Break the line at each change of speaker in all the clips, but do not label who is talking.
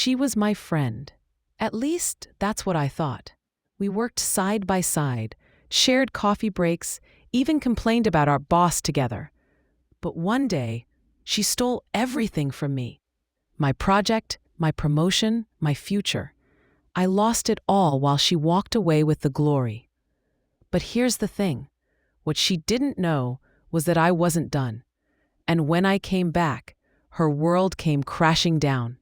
She was my friend. At least, that's what I thought. We worked side by side, shared coffee breaks, even complained about our boss together. But one day, she stole everything from me. My project, my promotion, my future. I lost it all while she walked away with the glory. But here's the thing. What she didn't know was that I wasn't done. And when I came back, her world came crashing down.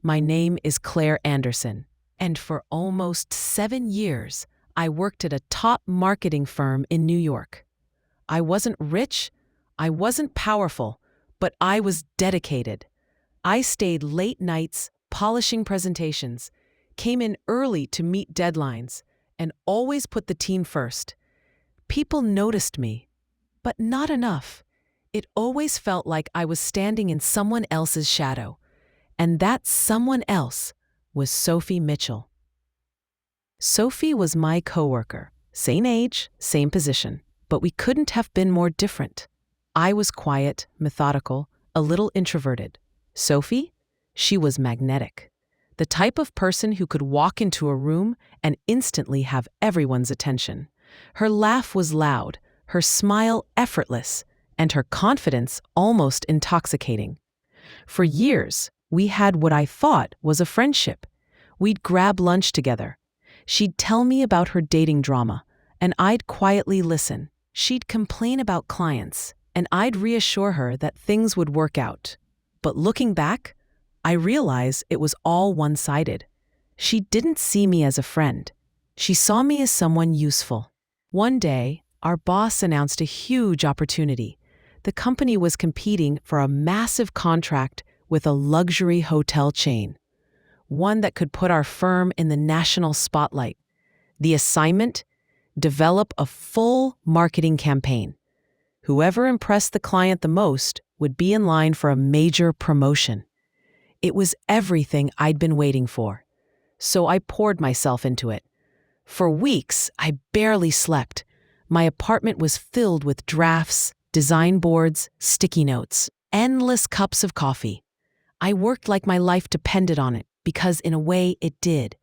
My name is Claire Anderson, and for almost 7 years, I worked at a top marketing firm in New York. I wasn't rich, I wasn't powerful, but I was dedicated. I stayed late nights, polishing presentations, came in early to meet deadlines, and always put the team first. People noticed me, but not enough. It always felt like I was standing in someone else's shadow, and that someone else was Sophie Mitchell. Sophie was my coworker, same age, same position, but we couldn't have been more different. I was quiet, methodical, a little introverted. Sophie? She was magnetic. The type of person who could walk into a room and instantly have everyone's attention. Her laugh was loud, her smile effortless, and her confidence almost intoxicating. For years, we had what I thought was a friendship. We'd grab lunch together. She'd tell me about her dating drama, and I'd quietly listen. She'd complain about clients, and I'd reassure her that things would work out. But looking back, I realize it was all one-sided. She didn't see me as a friend. She saw me as someone useful. One day, our boss announced a huge opportunity. The company was competing for a massive contract with a luxury hotel chain, one that could put our firm in the national spotlight. The assignment? Develop a full marketing campaign. Whoever impressed the client the most would be in line for a major promotion. It was everything I'd been waiting for, so I poured myself into it. For weeks, I barely slept. My apartment was filled with drafts, design boards, sticky notes, endless cups of coffee. I worked like my life depended on it, because in a way it did.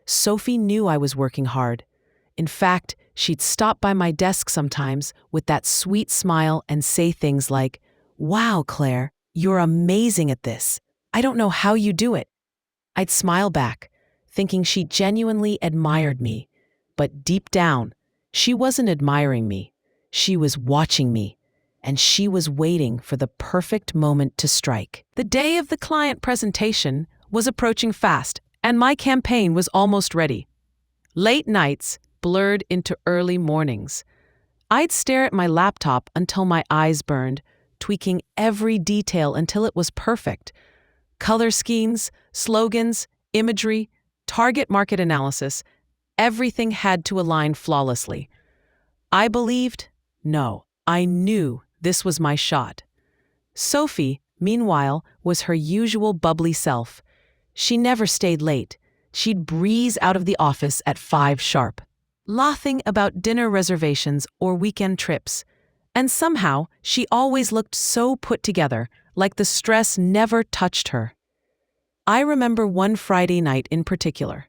Sophie knew I was working hard. In fact, she'd stop by my desk sometimes with that sweet smile and say things like, "Wow, Claire, you're amazing at this. I don't know how you do it." I'd smile back, thinking she genuinely admired me. But deep down, she wasn't admiring me. She was watching me, and she was waiting for the perfect moment to strike. The day of the client presentation was approaching fast, and my campaign was almost ready. Late nights blurred into early mornings. I'd stare at my laptop until my eyes burned, tweaking every detail until it was perfect. Color schemes, slogans, imagery, target market analysis, everything had to align flawlessly. I believed, no, I knew this was my shot. Sophie, meanwhile, was her usual bubbly self. She never stayed late. She'd breeze out of the office at 5 sharp, laughing about dinner reservations or weekend trips. And somehow, she always looked so put together, like the stress never touched her. I remember one Friday night in particular.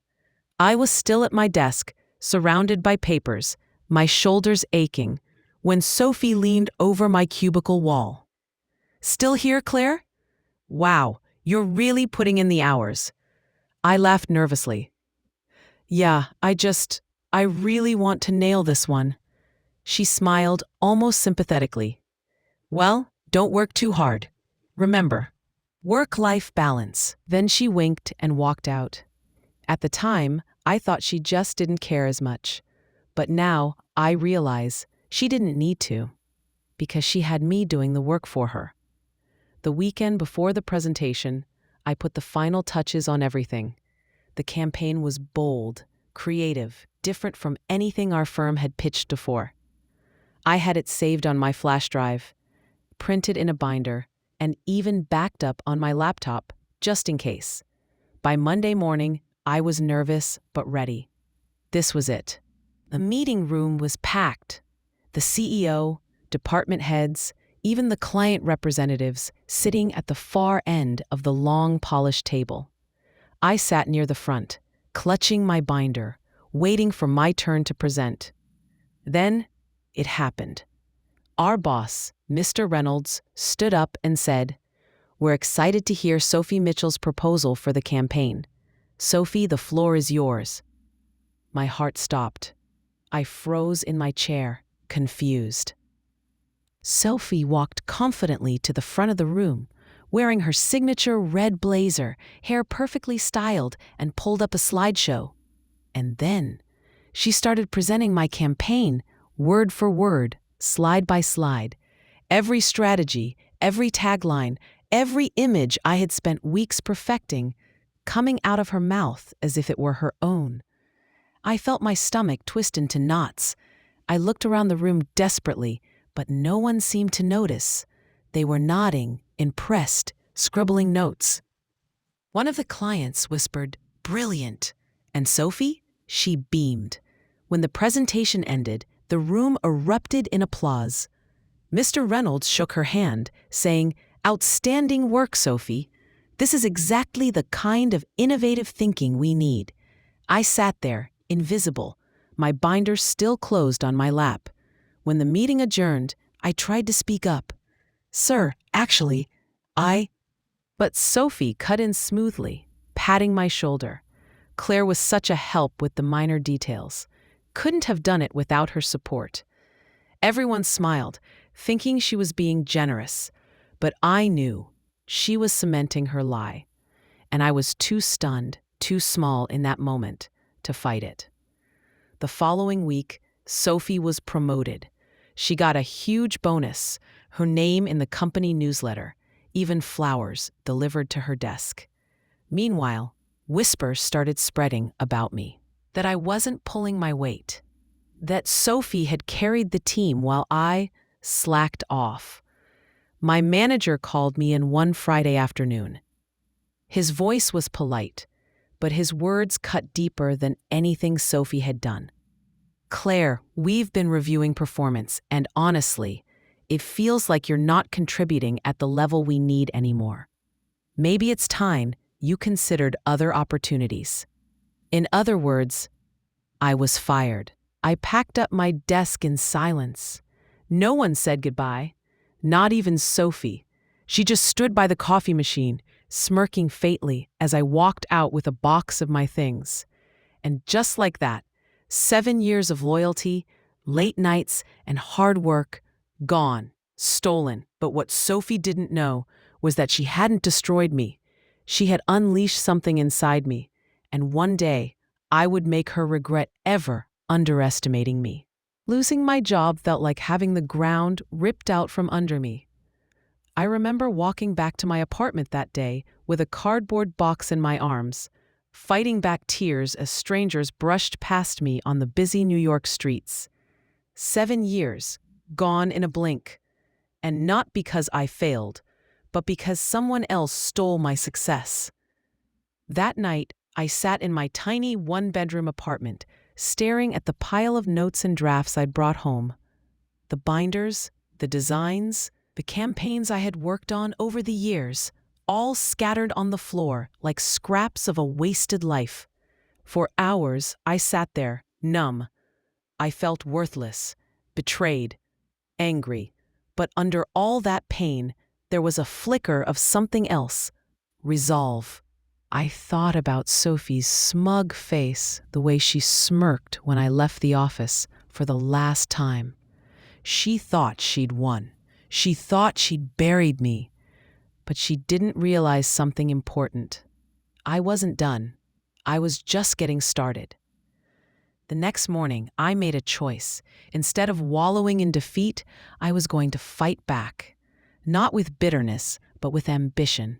I was still at my desk, surrounded by papers, my shoulders aching, when Sophie leaned over my cubicle wall. "Still here, Claire? Wow, you're really putting in the hours." I laughed nervously. "Yeah, I really want to nail this one." She smiled almost sympathetically. "Well, don't work too hard. Remember, work-life balance." Then she winked and walked out. At the time, I thought she just didn't care as much. But now, I realize she didn't need to, because she had me doing the work for her. The weekend before the presentation, I put the final touches on everything. The campaign was bold, creative, different from anything our firm had pitched before. I had it saved on my flash drive, printed in a binder, and even backed up on my laptop, just in case. By Monday morning, I was nervous but ready. This was it. The meeting room was packed. The CEO, department heads, even the client representatives sitting at the far end of the long polished table. I sat near the front, clutching my binder, waiting for my turn to present. Then it happened. Our boss, Mr. Reynolds, stood up and said, "We're excited to hear Sophie Mitchell's proposal for the campaign. Sophie, the floor is yours." My heart stopped. I froze in my chair, confused. Sophie walked confidently to the front of the room, wearing her signature red blazer, hair perfectly styled, and pulled up a slideshow. And then she started presenting my campaign, word for word, slide by slide. Every strategy, every tagline, every image I had spent weeks perfecting, coming out of her mouth as if it were her own. I felt my stomach twist into knots. I looked around the room desperately, but no one seemed to notice. They were nodding, impressed, scribbling notes. One of the clients whispered, "Brilliant." And Sophie? She beamed. When the presentation ended, the room erupted in applause. Mr. Reynolds shook her hand, saying, "Outstanding work, Sophie. This is exactly the kind of innovative thinking we need." I sat there, invisible, my binder still closed on my lap. When the meeting adjourned, I tried to speak up. "Sir, actually, I—" But Sophie cut in smoothly, patting my shoulder. Claire was such a help with the minor details. Couldn't have done it without her support. Everyone smiled, thinking she was being generous, but I knew she was cementing her lie, and I was too stunned, too small in that moment to fight it. The following week, Sophie was promoted. She got a huge bonus, her name in the company newsletter, even flowers delivered to her desk. Meanwhile, whispers started spreading about me, that I wasn't pulling my weight, that Sophie had carried the team while I slacked off. My manager called me in one Friday afternoon. His voice was polite, but his words cut deeper than anything Sophie had done. "Claire, we've been reviewing performance, and honestly, it feels like you're not contributing at the level we need anymore. Maybe it's time you considered other opportunities." In other words, I was fired. I packed up my desk in silence. No one said goodbye, not even Sophie. She just stood by the coffee machine, smirking faintly as I walked out with a box of my things. And just like that, 7 years of loyalty, late nights, and hard work, gone, stolen. But what Sophie didn't know was that she hadn't destroyed me. She had unleashed something inside me, and one day I would make her regret ever underestimating me. Losing my job felt like having the ground ripped out from under me. I remember walking back to my apartment that day with a cardboard box in my arms, fighting back tears as strangers brushed past me on the busy New York streets. 7 years, gone in a blink. And not because I failed, but because someone else stole my success. That night, I sat in my tiny one-bedroom apartment, staring at the pile of notes and drafts I'd brought home. The binders, the designs, the campaigns I had worked on over the years, all scattered on the floor like scraps of a wasted life. For hours, I sat there, numb. I felt worthless, betrayed, angry. But under all that pain, there was a flicker of something else: resolve. I thought about Sophie's smug face, the way she smirked when I left the office for the last time. She thought she'd won. She thought she'd buried me. But she didn't realize something important. I wasn't done. I was just getting started. The next morning, I made a choice. Instead of wallowing in defeat, I was going to fight back. Not with bitterness, but with ambition.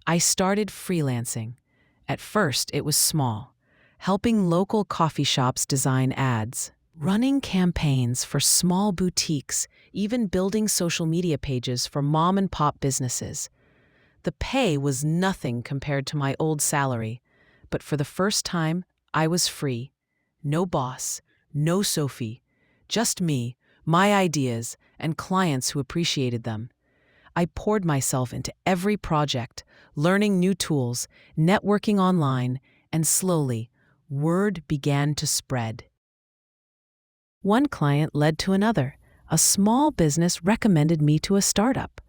I started freelancing. At first, it was small, helping local coffee shops design ads, running campaigns for small boutiques, even building social media pages for mom-and-pop businesses. The pay was nothing compared to my old salary, but for the first time, I was free. No boss, no Sophie, just me, my ideas, and clients who appreciated them. I poured myself into every project, learning new tools, networking online, and slowly, word began to spread. One client led to another. A small business recommended me to a startup.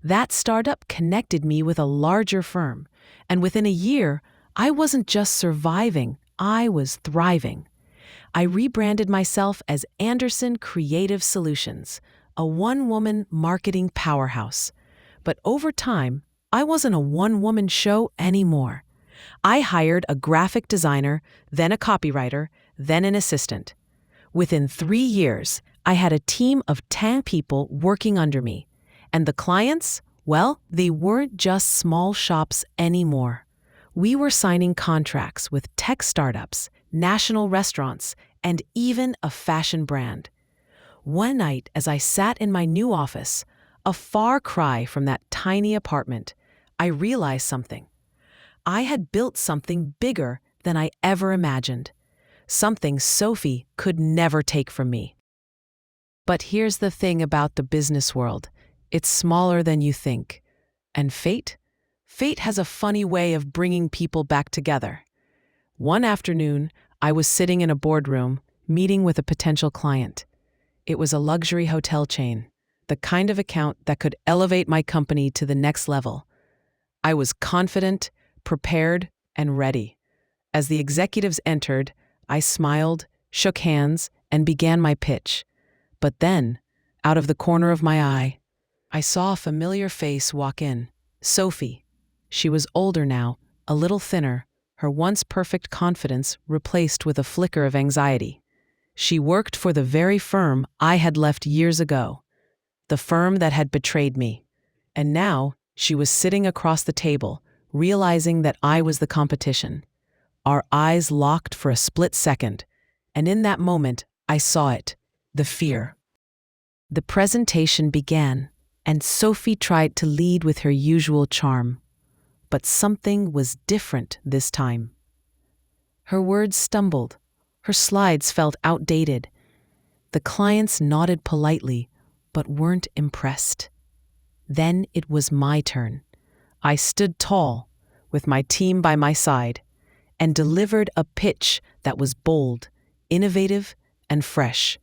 That startup connected me with a larger firm, and within a year, I wasn't just surviving, I was thriving. I rebranded myself as Anderson Creative Solutions, a one-woman marketing powerhouse. But over time, I wasn't a one-woman show anymore. I hired a graphic designer, then a copywriter, then an assistant. Within 3 years, I had a team of 10 people working under me. And the clients? Well, they weren't just small shops anymore. We were signing contracts with tech startups, national restaurants, and even a fashion brand. One night, as I sat in my new office, a far cry from that tiny apartment, I realized something. I had built something bigger than I ever imagined. Something Sophie could never take from me. But here's the thing about the business world. It's smaller than you think. And fate? Fate has a funny way of bringing people back together. One afternoon, I was sitting in a boardroom, meeting with a potential client. It was a luxury hotel chain, the kind of account that could elevate my company to the next level. I was confident, prepared, and ready. As the executives entered, I smiled, shook hands, and began my pitch. But then, out of the corner of my eye, I saw a familiar face walk in. Sophie. She was older now, a little thinner, her once perfect confidence replaced with a flicker of anxiety. She worked for the very firm I had left years ago, the firm that had betrayed me. And now, she was sitting across the table, realizing that I was the competition. Our eyes locked for a split second, and in that moment, I saw it, the fear. The presentation began, and Sophie tried to lead with her usual charm. But something was different this time. Her words stumbled. Her slides felt outdated. The clients nodded politely, but weren't impressed. Then it was my turn. I stood tall, with my team by my side, and delivered a pitch that was bold, innovative, and fresh.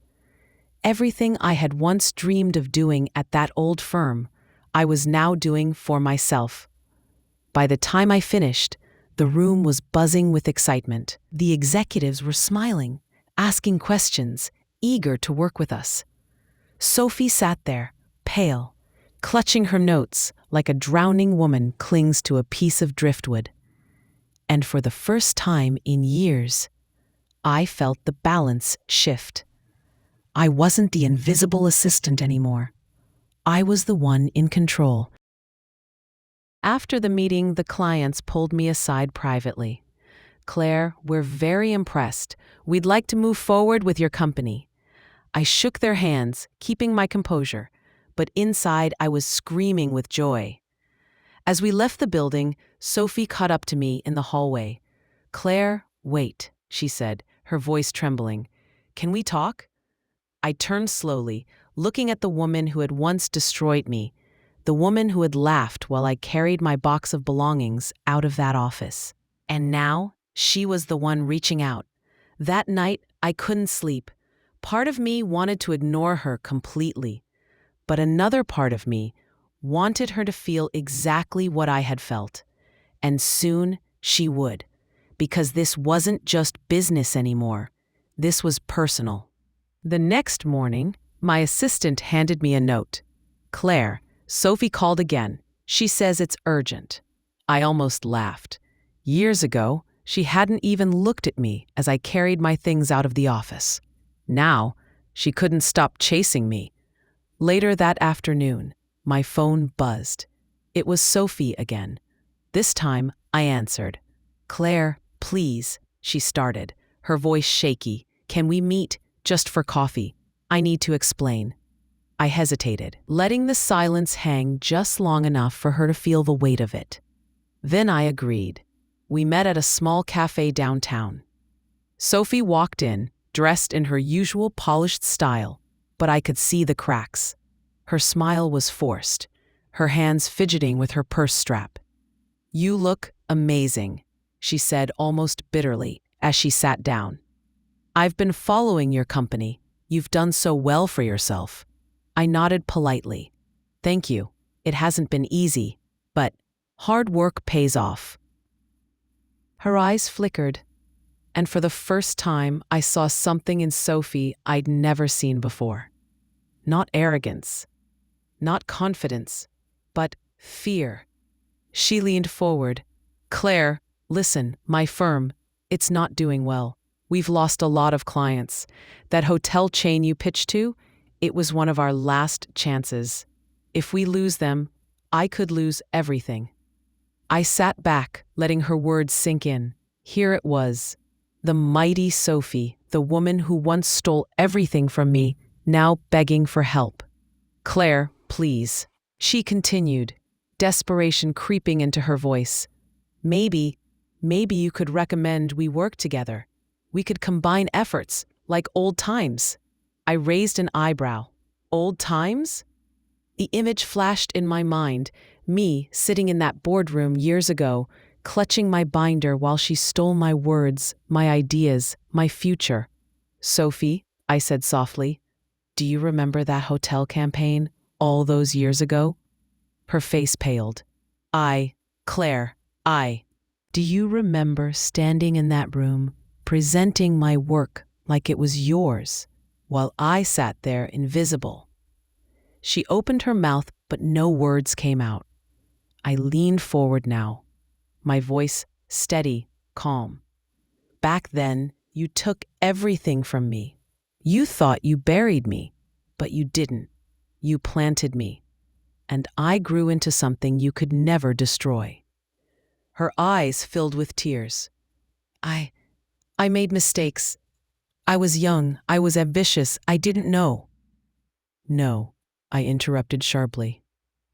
Everything I had once dreamed of doing at that old firm, I was now doing for myself. By the time I finished, the room was buzzing with excitement. The executives were smiling, asking questions, eager to work with us. Sophie sat there, pale, clutching her notes like a drowning woman clings to a piece of driftwood. And for the first time in years, I felt the balance shift. I wasn't the invisible assistant anymore. I was the one in control. After the meeting, the clients pulled me aside privately. "Claire, we're very impressed. We'd like to move forward with your company." I shook their hands, keeping my composure, but inside I was screaming with joy. As we left the building, Sophie caught up to me in the hallway. "Claire, wait," she said, her voice trembling. "Can we talk?" I turned slowly, looking at the woman who had once destroyed me, the woman who had laughed while I carried my box of belongings out of that office. And now, she was the one reaching out. That night, I couldn't sleep. Part of me wanted to ignore her completely, but another part of me wanted her to feel exactly what I had felt. And soon she would, because this wasn't just business anymore. This was personal. The next morning, my assistant handed me a note. "Claire, Sophie called again. She says it's urgent." I almost laughed. Years ago, she hadn't even looked at me as I carried my things out of the office. Now, she couldn't stop chasing me. Later that afternoon, my phone buzzed. It was Sophie again. This time, I answered. "Claire, please," she started, her voice shaky. "Can we meet, just for coffee? I need to explain." I hesitated, letting the silence hang just long enough for her to feel the weight of it. Then I agreed. We met at a small cafe downtown. Sophie walked in, dressed in her usual polished style, but I could see the cracks. Her smile was forced, her hands fidgeting with her purse strap. You look amazing, she said almost bitterly as she sat down. I've been following your company. You've done so well for yourself. I nodded politely. Thank you. It hasn't been easy, but hard work pays off. Her eyes flickered, and for the first time I saw something in Sophie I'd never seen before. Not arrogance, not confidence, but fear. She leaned forward. Claire, listen, my firm, it's not doing well. We've lost a lot of clients. That hotel chain you pitched to, it was one of our last chances. If we lose them, I could lose everything. I sat back, letting her words sink in. Here it was. The mighty Sophie, the woman who once stole everything from me, now begging for help. Claire, please, she continued, desperation creeping into her voice. Maybe you could recommend we work together. We could combine efforts, like old times. I raised an eyebrow. Old times? The image flashed in my mind, me sitting in that boardroom years ago, clutching my binder while she stole my words, my ideas, my future. Sophie, I said softly, do you remember that hotel campaign all those years ago? Her face paled. Claire, do you remember standing in that room, presenting my work like it was yours, while I sat there invisible? She opened her mouth, but no words came out. I leaned forward now, my voice steady, calm. Back then, you took everything from me. You thought you buried me, but you didn't. You planted me, and I grew into something you could never destroy. Her eyes filled with tears. I made mistakes. I was young, I was ambitious, I didn't know. No, I interrupted sharply.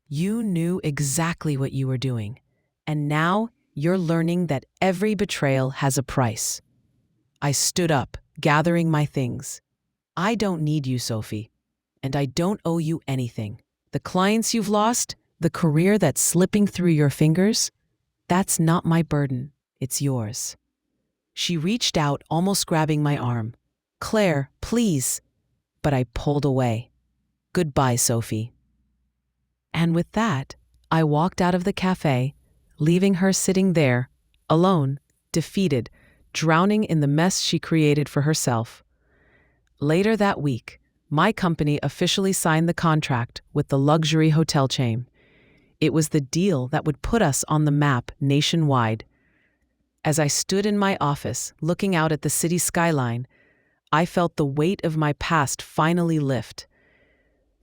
You knew exactly what you were doing, and now you're learning that every betrayal has a price. I stood up, gathering my things. I don't need you, Sophie, and I don't owe you anything. The clients you've lost, the career that's slipping through your fingers, that's not my burden, it's yours. She reached out, almost grabbing my arm. Claire, please. But I pulled away. Goodbye, Sophie. And with that, I walked out of the cafe, leaving her sitting there, alone, defeated, drowning in the mess she created for herself. Later that week, my company officially signed the contract with the luxury hotel chain. It was the deal that would put us on the map nationwide. As I stood in my office, looking out at the city skyline, I felt the weight of my past finally lift.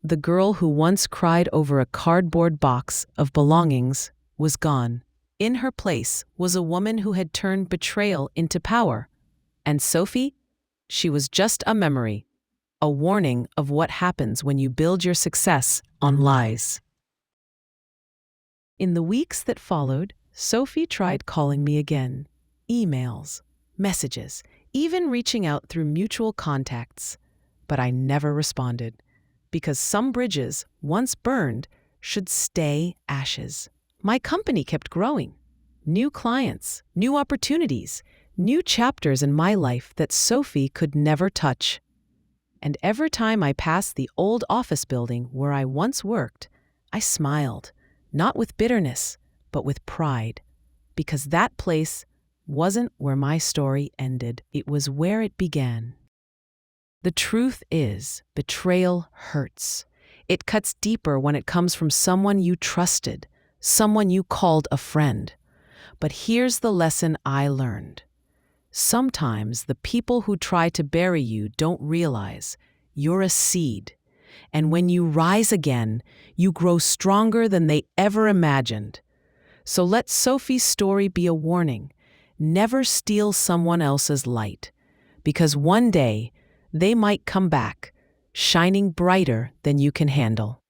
The girl who once cried over a cardboard box of belongings was gone. In her place was a woman who had turned betrayal into power. And Sophie? She was just a memory, a warning of what happens when you build your success on lies. In the weeks that followed, Sophie tried calling me again. Emails, messages, even reaching out through mutual contacts. But I never responded, because some bridges, once burned, should stay ashes. My company kept growing. New clients, new opportunities, new chapters in my life that Sophie could never touch. And every time I passed the old office building where I once worked, I smiled, not with bitterness, but with pride, because that place wasn't where my story ended. It was where it began. The truth is, betrayal hurts. It cuts deeper when it comes from someone you trusted, someone you called a friend. But here's the lesson I learned. Sometimes the people who try to bury you don't realize you're a seed. And when you rise again, you grow stronger than they ever imagined. So let Sophie's story be a warning. Never steal someone else's light, because one day they might come back, shining brighter than you can handle.